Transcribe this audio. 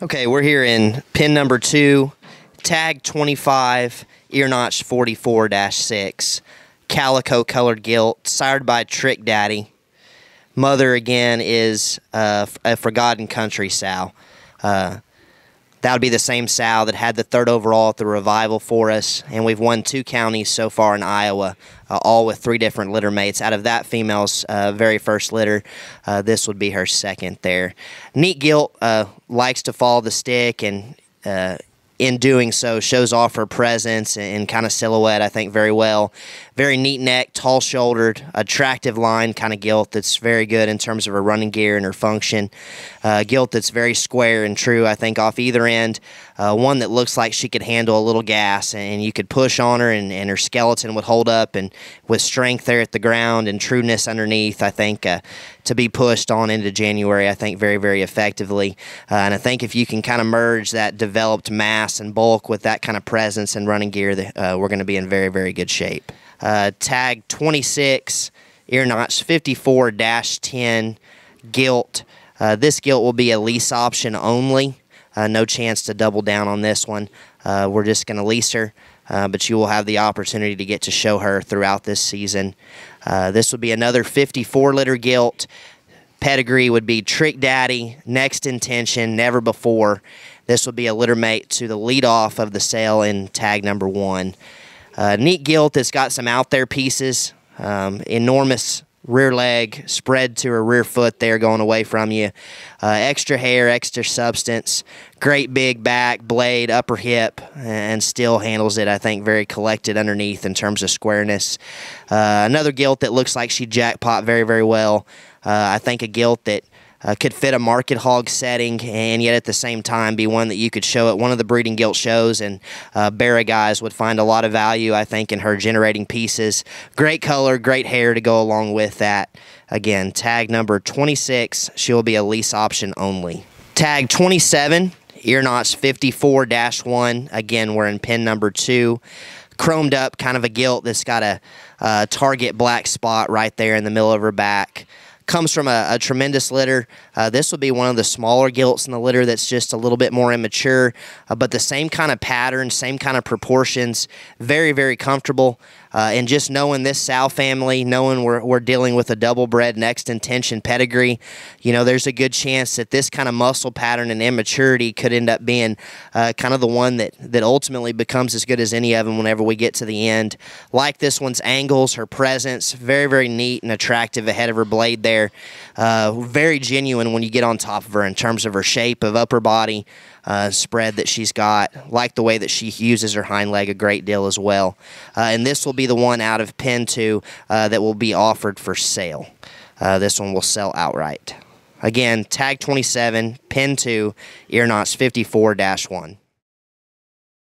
Okay, we're here in pin number 2, tag 25, ear notch 44-6, calico colored gilt, sired by Trick Daddy. Mother again is a Forgotten Country sow. That would be the same sow that had the 3rd overall at the Revival for us, and we've won 2 counties so far in Iowa, all with 3 different litter mates. Out of that female's very first litter, this would be her 2nd there. Neat gilt, likes to follow the stick, and in doing so shows off her presence and kind of silhouette, I think, very well. Very neat neck, tall-shouldered, attractive line kind of gilt that's very good in terms of her running gear and her function. Gilt that's very square and true, I think, off either end. One that looks like she could handle a little gas, and you could push on her, and her skeleton would hold up, and with strength there at the ground and trueness underneath, I think, to be pushed on into January, I think, very, very effectively. And I think if you can kind of merge that developed mass and bulk with that kind of presence and running gear, we're going to be in very, very good shape. Tag 26, ear notch 54-10, gilt. This gilt will be a lease option only. No chance to double down on this one. We're just going to lease her, but you will have the opportunity to get to show her throughout this season. This would be another 54-litter gilt. Pedigree would be Trick Daddy, Next Intention, Never Before. This would be a litter mate to the leadoff of the sale in tag number 1. Neat gilt that's got some out there pieces, enormous rear leg spread to her rear foot there going away from you. Extra hair, extra substance, great big back, blade, upper hip, and still handles it, I think, very collected underneath in terms of squareness. Another gilt that looks like she jackpot very, very well. I think a gilt that could fit a market hog setting, and yet at the same time be one that you could show at one of the breeding gilt shows, and Barra guys would find a lot of value, I think, in her generating pieces. Great color, great hair to go along with that. Again, tag number 26, she'll be a lease option only. Tag 27, ear notch 54-1. Again, we're in pin number 2. Chromed up, kind of a gilt that's got a target black spot right there in the middle of her back. Comes from a tremendous litter. This would be one of the smaller gilts in the litter that's just a little bit more immature, but the same kind of pattern, same kind of proportions, very, very comfortable. And just knowing this sow family, knowing we're dealing with a double-bred Next Intention pedigree, you know, there's a good chance that this kind of muscle pattern and immaturity could end up being kind of the one that ultimately becomes as good as any of them whenever we get to the end. Like this one's angles, her presence, very, very neat and attractive ahead of her blade there. Very genuine when you get on top of her in terms of her shape of upper body, spread that she's got. Like the way that she uses her hind leg a great deal as well. And this will be the one out of pin 2 that will be offered for sale. This one will sell outright. Again, tag 27, pin 2, ear notch 54-1.